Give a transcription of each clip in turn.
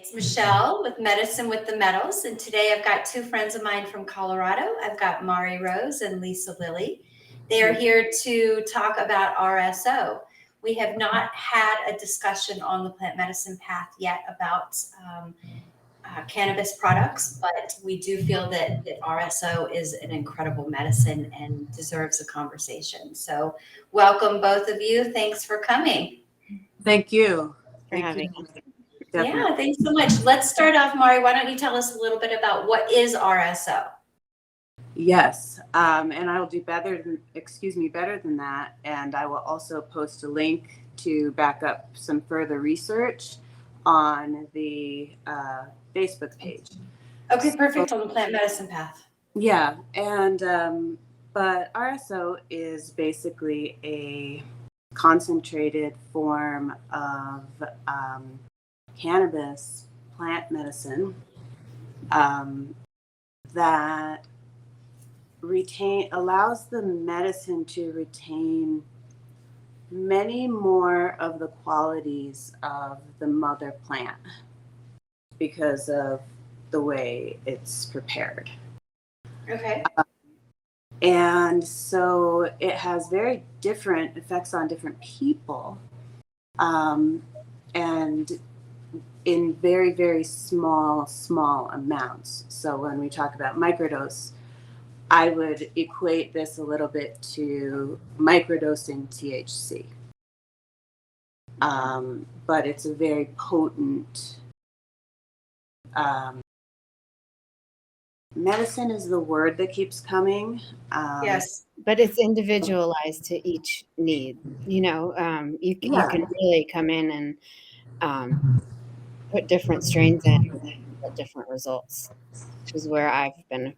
It's Michelle with Medicine with the Metals, and today I've got two friends of mine from Colorado. I've got Rose and Lisa Lilly. They are here to talk about RSO. We have not had a discussion on the plant medicine path yet about cannabis products, but we do feel that RSO is an incredible medicine and deserves a conversation. So welcome both of you. Thanks for coming. Thank you for having us. Definitely. Yeah, thanks so much. Let's start off, Mari. Why don't you tell us a little bit about what is RSO? Yes, and I will do better than that. And I will also post a link to back up some further research on the Facebook page. Okay, perfect. On the plant medicine path. Yeah, and but RSO is basically a concentrated form of cannabis plant medicine that allows the medicine to retain many more of the qualities of the mother plant because of the way it's prepared. Okay. And so it has very different effects on different people, and in very, very small amounts. So when we talk about microdose, I would equate this a little bit to microdosing THC. But it's a very potent medicine is the word that keeps coming. Yes. But it's individualized to each need. You know, you can really come in and put different strains in and get different results, which is where I've been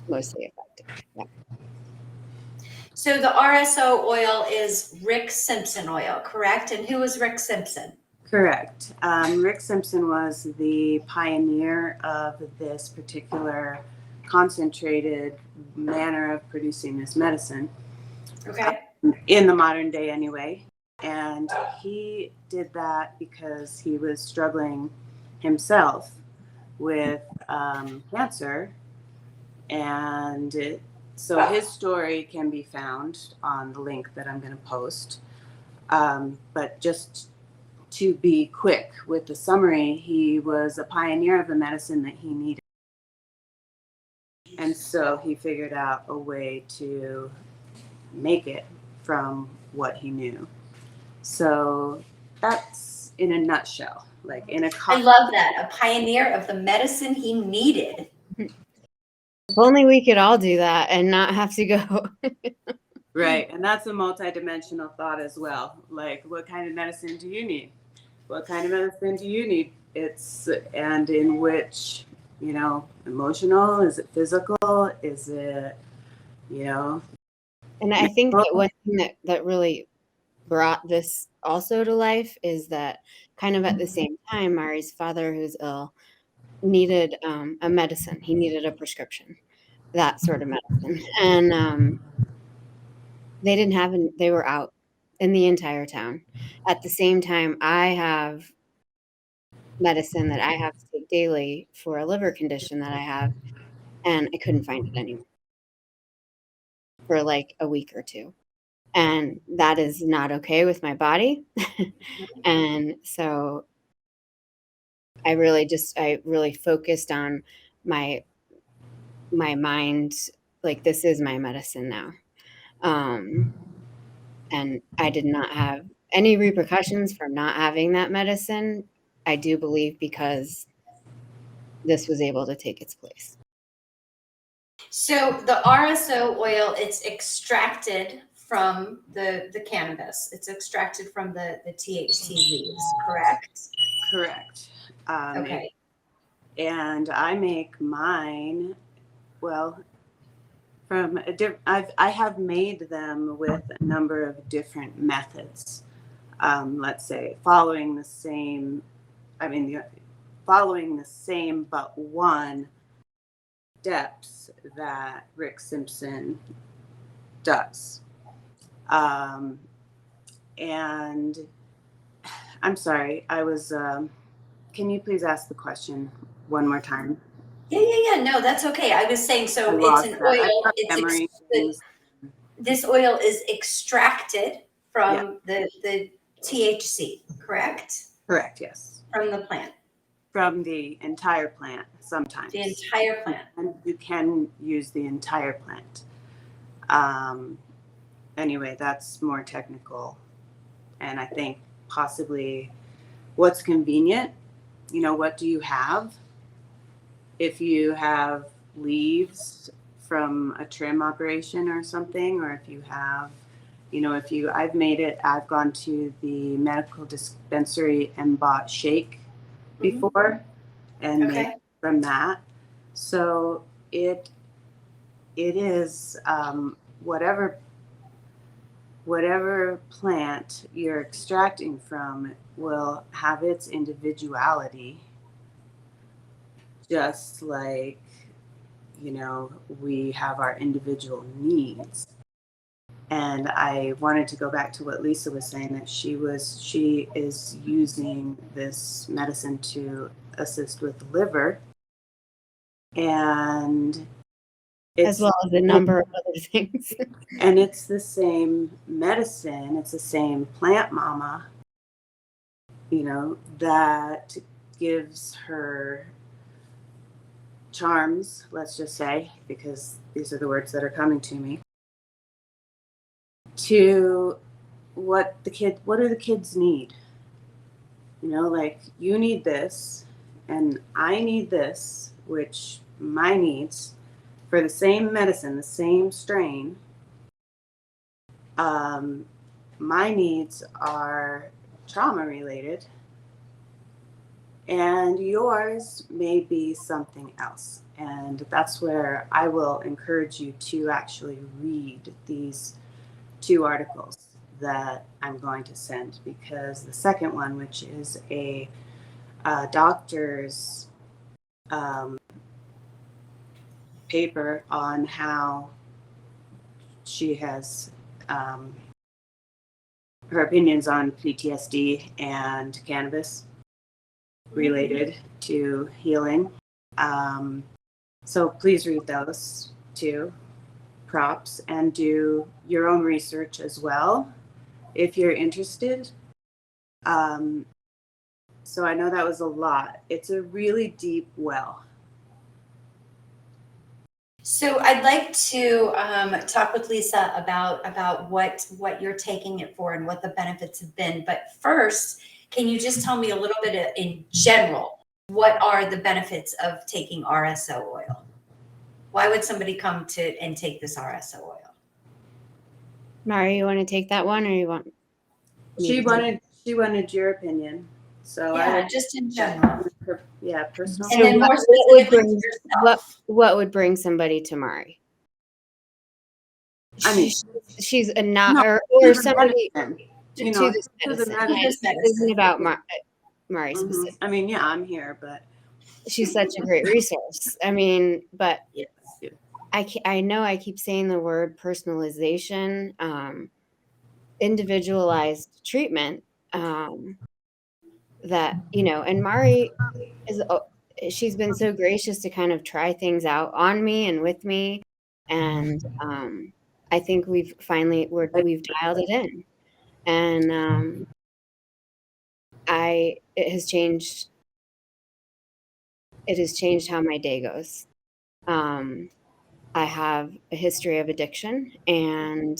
mostly effective. Yeah. So the RSO oil is Rick Simpson oil, correct? And who is Rick Simpson? Correct. Rick Simpson was the pioneer of this particular concentrated manner of producing this medicine. Okay. In the modern day anyway. And he did that because he was struggling himself with cancer. And so his story can be found on the link that I'm going to post. But just to be quick with the summary, he was a pioneer of the medicine that he needed. And so he figured out a way to make it from what he knew. So that's in a nutshell, like in a I love that. A pioneer of the medicine he needed. If only we could all do that and not have to go. Right. And that's a multidimensional thought as well. Like, what kind of medicine do you need? What kind of medicine do you need? And in which, emotional, is it physical? Is it, And I think that one thing that really brought this also to life is that kind of at the same time, Mari's father, who's ill, needed a medicine. He needed a prescription, that sort of medicine. And they didn't have they were out in the entire town. At the same time, I have medicine that I have to take daily for a liver condition that I have, and I couldn't find it anymore for like a week or two. And that is not okay with my body. And so I really focused on my mind, like, this is my medicine now. And I did not have any repercussions from not having that medicine, I do believe, because this was able to take its place. So the RSO oil, it's extracted from the cannabis. It's extracted from the THC leaves, correct? Correct. Okay. And I make mine, I have made them with a number of different methods. Let's say following the same but one steps that Rick Simpson does. And I'm sorry, I was Can you please ask the question one more time? Yeah. No, that's okay. I was saying, I so it's lost an that. I've oil. got memory things. This oil is extracted Yeah, from the THC, correct? correct. Yes, From the plant, from the entire plant. Sometimes the entire plant. and you can use the entire plant. Um, anyway, that's more technical, and I think possibly what's convenient. You know, what do you have? If you have leaves from a trim operation or something, or if you have, you know, I've made it, I've gone to the medical dispensary and bought shake before and made Okay. it from that. So it is whatever plant you're extracting from will have its individuality, just like, you know, we have our individual needs. And I wanted to go back to what Lisa was saying, that she is using this medicine to assist with the liver, and as it's well as a number of other things. and it's the same medicine, it's the same plant mama, you know, that gives her charms, let's just say, because these are the words that are coming to me, to what do the kids need? You know, like, you need this and I need this, which my needs for the same medicine, the same strain, my needs are trauma related and yours may be something else. And that's where I will encourage you to actually read these two articles that I'm going to send, because the second one, which is a doctor's paper on how she has her opinions on PTSD and cannabis related to healing. So please read those too. Props, and do your own research as well if you're interested. So I know that was a lot. It's a really deep well. So I'd like to talk with Lisa about what you're taking it for and what the benefits have been. But first, can you just tell me a little bit in general, what are the benefits of taking RSO oil? Why would somebody come to and take this RSO oil? Mari, you want to take that one, or you want me to take it? She wanted your opinion. So Yeah, just in general. Personal. And then more what would specifically bring to yourself. what would bring somebody to Mari? I mean, She's a not no, or somebody you to know, this to the medicine. medicine. This isn't about Mari Mhm. specifically. I mean, yeah, I'm here, but She's such a great resource. I mean, but yes. I know I keep saying the word personalization, individualized treatment. That, you know, and Mari is she's been so gracious to kind of try things out on me and with me, and I think we've dialed it in, and it has changed. It has changed how my day goes. I have a history of addiction, and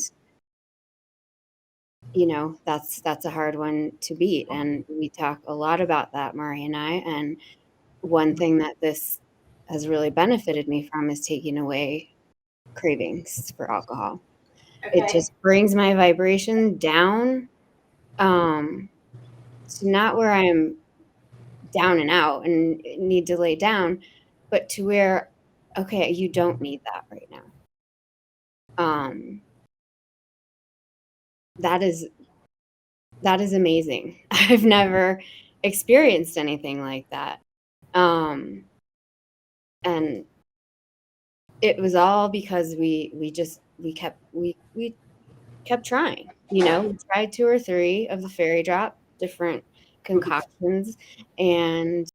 you know, that's a hard one to beat, and we talk a lot about that, Mari and I. And one thing that this has really benefited me from is taking away cravings for alcohol. It Okay. just brings my vibration down, to not where I'm down and out and need to lay down, but to where, okay, you don't need that right now. That is amazing. I've never experienced anything like that. And it was all because we kept trying. You know, we tried 2 or 3 of the fairy drop, different concoctions and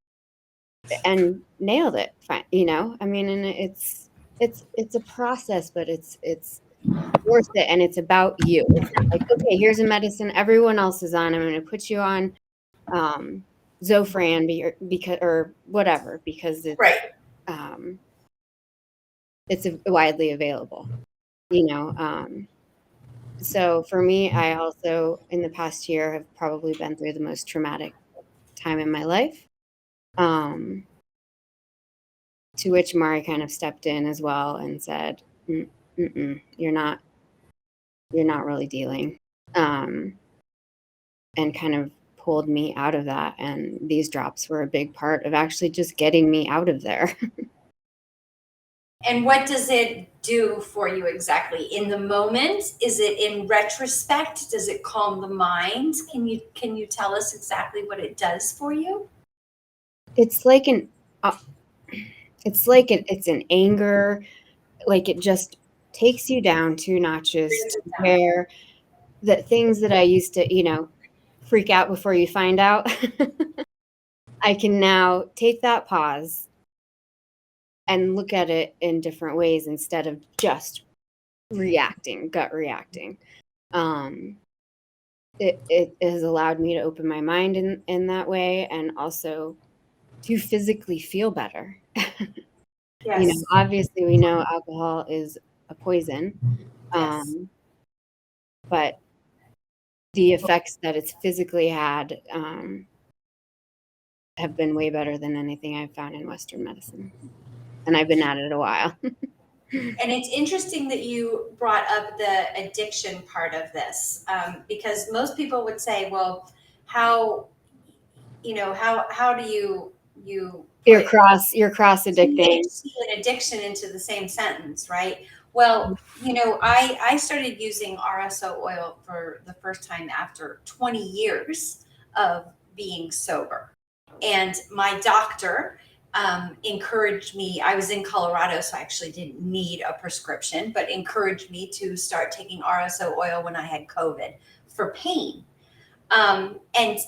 nailed it. Fine, you know, I mean, and it's a process, but it's worth it, and it's about you. It's not like, okay, here's a medicine everyone else is on. I'm going to put you on Zofran because or whatever because Right. um, it's widely available. You know, so for me, I also in the past year have probably been through the most traumatic time in my life. To which Mari kind of stepped in as well and said, you're not really dealing," and kind of pulled me out of that. And these drops were a big part of actually just getting me out of there. And what does it do for you exactly in the moment? Is it in retrospect? Does it calm the mind? Can you tell us exactly what it does for you? It's like it's an anger, like it just takes you down 2 notches Brings to it down. where the things that I used to, you know, freak out before you find out, I can now take that pause and look at it in different ways instead of just gut reacting. Um, it has allowed me to open my mind in that way and also to physically feel better. You know, Yes. obviously we know alcohol is a poison, Yes. but the effects that it's physically had have been way better than anything I've found in Western medicine. And I've been at it a while. And it's interesting that you brought up the addiction part of this, because most people would say, "Well, how how do you You're put cross addicting. THC and addiction into the same sentence, right?" Well, I started using RSO oil for the first time after 20 years of being sober. And my doctor encouraged me. I was in Colorado, so I actually didn't need a prescription, but encouraged me to start taking RSO oil when I had COVID for pain. And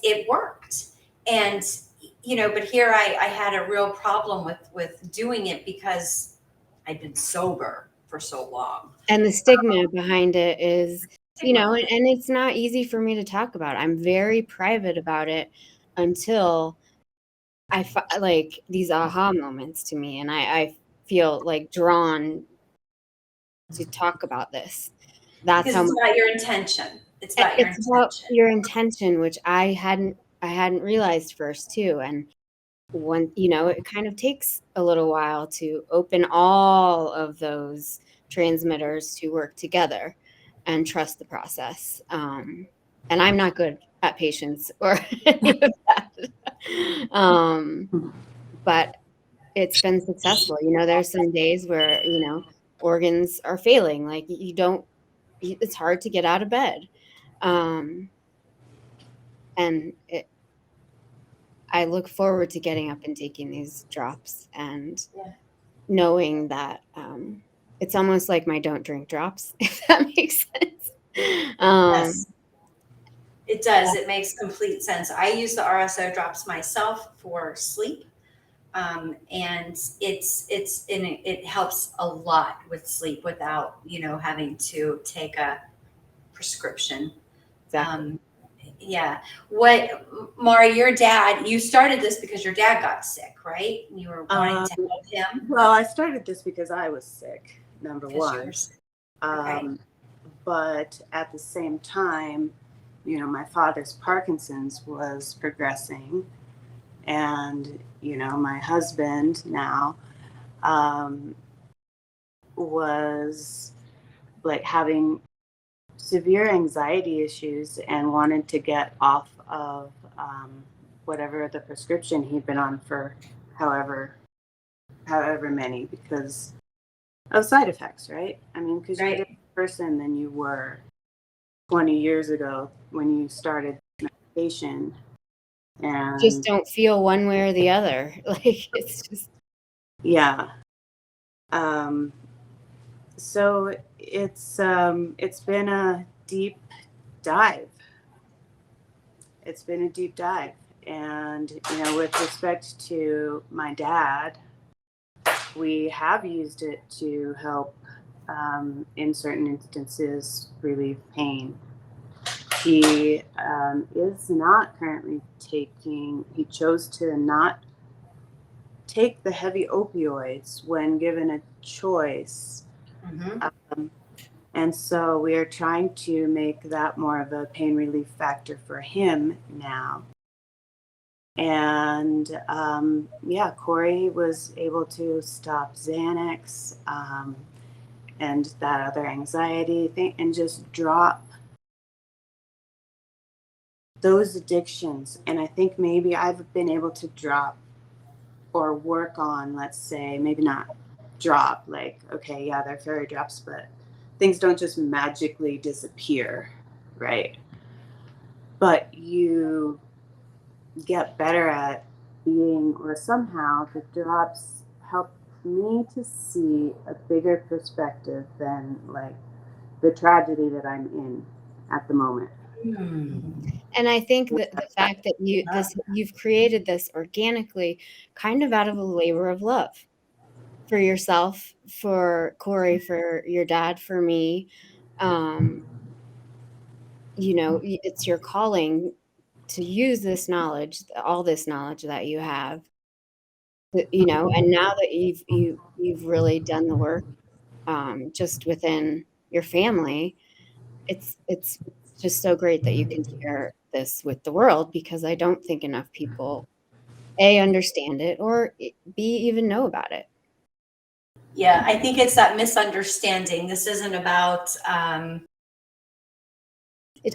it worked. And but here I had a real problem with doing it because I'd been sober for so long. And the stigma behind it is, you Stigma. know, and it's not easy for me to talk about. I'm very private about it until like these aha moments to me, and I feel like drawn to talk about this. That's Because how it's much about your intention. It's about your it's about intention. your intention, which I hadn't realized first too. And when, you know, it kind of takes a little while to open all of those transmitters to work together and trust the process. And I'm not good at patience or any of that. But it's been successful. You know, there's some days where, you know, organs are failing. Like it's hard to get out of bed. Um, and I look forward to getting up and taking these drops and Yeah. knowing that it's almost like my don't drink drops, if that makes sense. Yes, it does. It makes complete sense. I use the RSO drops myself for sleep. And it helps a lot with sleep without having to take a prescription. Exactly. Yeah. What, Mari, you started this because your dad got sick, right? And you were wanting to help him Well, I started this because I was sick, number because you one. were sick. Okay. But at the same time, my father's Parkinson's was progressing. And, my husband now was like having severe anxiety issues and wanted to get off of whatever the prescription he'd been on for however many because of side effects, right? I mean, because you're a Right. different person than you were 20 years ago when you started medication. Just And don't feel one way or the other. Like it's just yeah. So it's been a deep dive. It's been a deep dive. And, with respect to my dad, we have used it to help, in certain instances, relieve pain. He is not currently he chose to not take the heavy opioids when given a choice. Mm-hmm. And so we are trying to make that more of a pain relief factor for him now. And Corey was able to stop Xanax and that other anxiety thing and just drop those addictions. And I think maybe I've been able to drop or work on, let's say, maybe not drop, like, okay, yeah, they're fairy drops, but things don't just magically disappear, right? But you get better at being, or somehow the drops help me to see a bigger perspective than like the tragedy that I'm in at the moment. And I think that the fact that you've created this organically, kind of out of a labor of love for yourself, for Corey, for your dad, for me. It's your calling to use this knowledge, all this knowledge that you have, and now that you've really done the work, just within your family, it's just so great that you can share this with the world, because I don't think enough people A, understand it, or B, even know about it. Yeah, I think it's that misunderstanding. This isn't about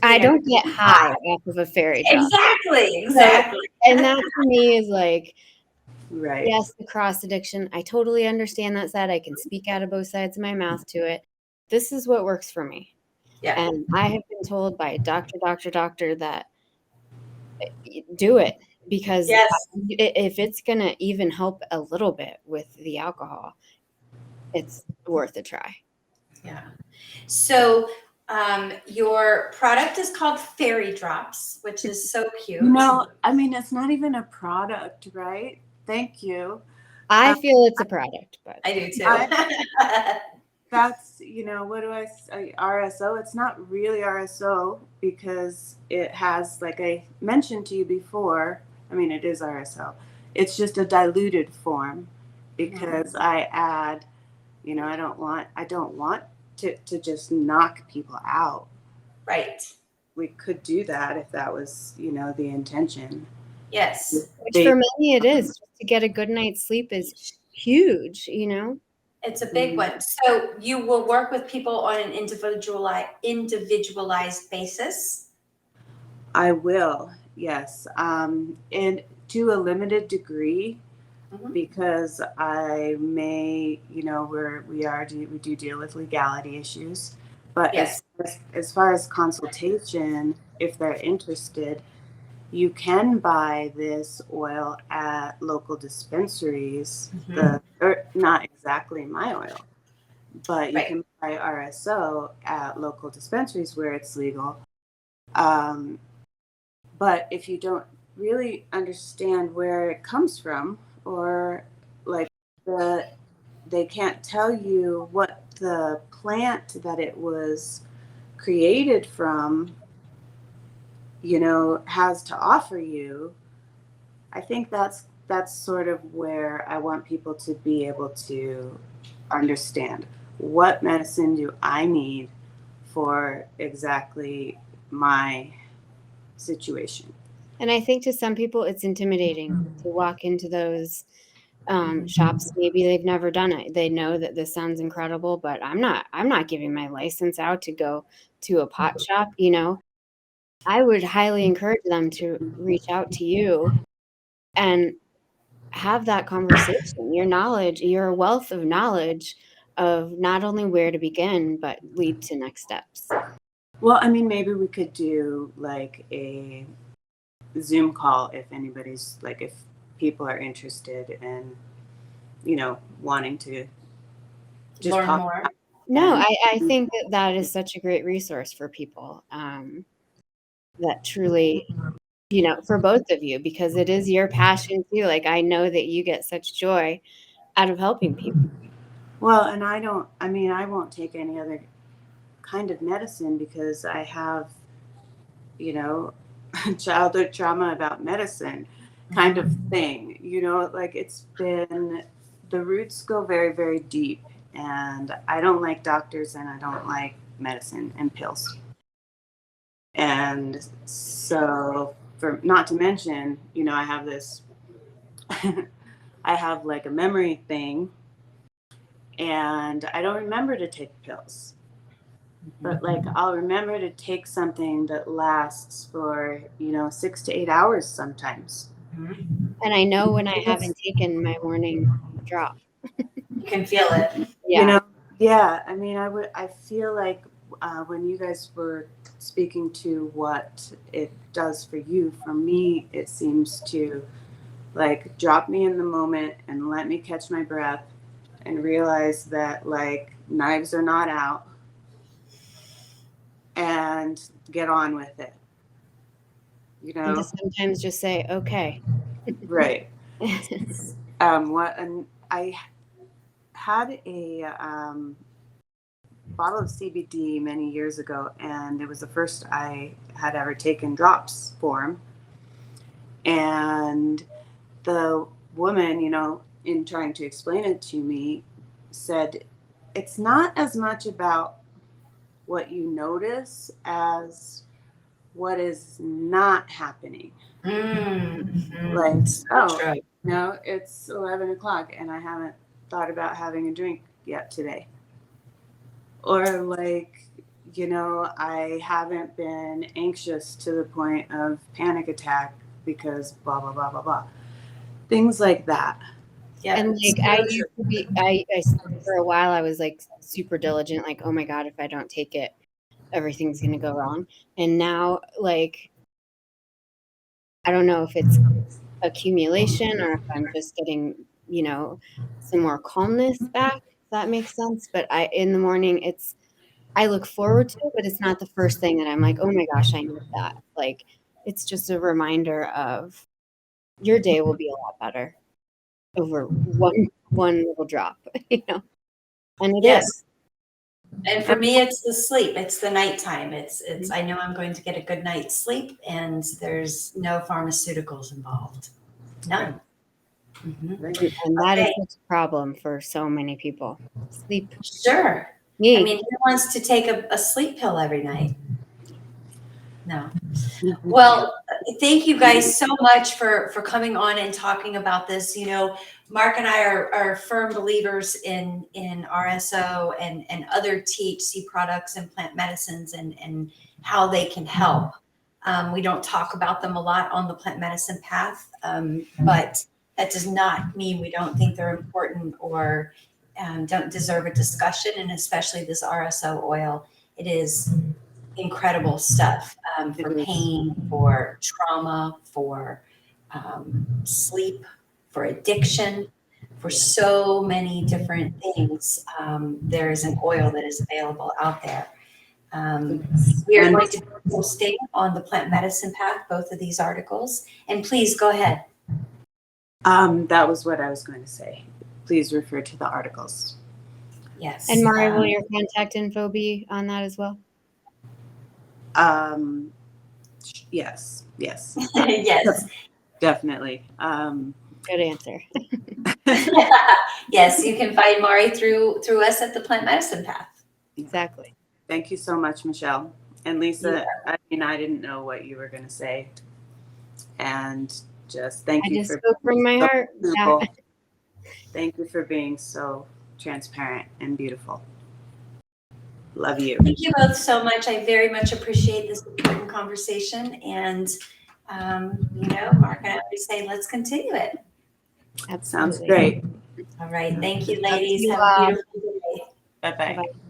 I don't get high off of a fairy drop. exactly. And that for me is like, Right. yes, the cross addiction. I totally understand that side. I can speak out of both sides of my mouth to it. This is what works for me. Yeah. And I have been told by a doctor that do it, because Yes. if it's going to even help a little bit with the alcohol, it's worth a try. Yeah. So your product is called Fairy Drops, which is so cute. I mean, it's not even a product, right? Thank you. I feel it's a product, but I do too. That's, what do I say? RSO. It's not really RSO because it has, like I mentioned to you before, I mean, it is RSO. It's just a diluted form because I add, I don't want to just knock people out. Right. We could do that if that was, the intention. Yes. Which for many it is. Just to get a good night's sleep is huge, It's a big one. So you will work with people on an individualized basis? I will, yes. And to a limited degree, because I may, we do deal with legality issues. But Yes. as far as consultation, if they're interested, you can buy this oil at local dispensaries. Or not exactly my oil, but you can buy RSO at local dispensaries where it's legal. But if you don't really understand where it comes from, or like they can't tell you what the plant that it was created from, has to offer you, I think that's sort of where I want people to be able to understand what medicine do I need for exactly my situation. And I think to some people it's intimidating to walk into those shops. Maybe they've never done it. They know that this sounds incredible, but I'm not giving my license out to go to a pot shop, I would highly encourage them to reach out to you and have that conversation. Your wealth of knowledge of not only where to begin, but lead to next steps. Well, I mean, maybe we could do like a Zoom call if anybody's like, if people are interested in, wanting to just learn talk. more. No, I think that is such a great resource for people that truly for both of you, because it is your passion too. Like, I know that you get such joy out of helping people. Well, and I won't take any other kind of medicine because I have, childhood trauma about medicine kind of thing. Like the roots go very, very deep. And I don't like doctors and I don't like medicine and pills. And so, for not to mention, I have this, I have like a memory thing and I don't remember to take pills. But like I'll remember to take something that lasts for 6 to 8 hours sometimes. And I know when I haven't taken my morning drop. You can feel it. Yeah. I feel like when you guys were speaking to what it does for you, for me it seems to like drop me in the moment and let me catch my breath and realize that like knives are not out and get on with it. And to sometimes just say, okay. Right. And I had a bottle of CBD many years ago, and it was the first I had ever taken drops for him. And the woman, in trying to explain it to me, said, it's not as much about what you notice as what is not happening. Like, True. no, it's 11 o'clock and I haven't thought about having a drink yet today. Or like, I haven't been anxious to the point of panic attack because blah, blah, blah, blah, blah. Things like that. Yeah. And like I used to be, I for a while I was like super diligent, like, oh my God, if I don't take it, everything's gonna go wrong. And now, like, I don't know if it's accumulation or if I'm just getting, some more calmness back, if that makes sense. But in the morning, I look forward to it, but it's not the first thing that I'm like, oh my gosh, I need that. Like, it's just a reminder of your day will be a lot better over one little drop, And it is. And for me, it's the sleep. It's the nighttime. It's. I know I'm going to get a good night's sleep, and there's no pharmaceuticals involved. None. And that is such a problem for so many people. Sleep. Sure. Me. I mean, who wants to take a sleep pill every night? No. Well, thank you guys so much for coming on and talking about this. Mark and I are firm believers in RSO and other THC products and plant medicines and how they can help. We don't talk about them a lot on the plant medicine path, but that does not mean we don't think they're important or don't deserve a discussion, and especially this RSO oil. It is incredible stuff for pain, for trauma, for sleep, for addiction, for so many different things. There is an oil that is available out there. We are going to stay on the plant medicine path, both of these articles. And please go ahead. That was what I was going to say. Please refer to the articles. Yes. And Mari, will your contact info be on that as well? Yes. Yes, definitely. Good answer. Yes, you can find Mari through us at the Plant Medicine Path. Exactly. Thank you so much, Michelle. And Lisa, I didn't know what you were going to say. And just thank you for spoke from my heart. Yeah. Thank you for being so transparent and beautiful. Love you. Thank you both so much. I very much appreciate this important conversation. And, Mark and I always say, let's continue it. Absolutely. Sounds great. All right. Thank you, ladies. You Have a beautiful day. Bye-bye. Bye-bye.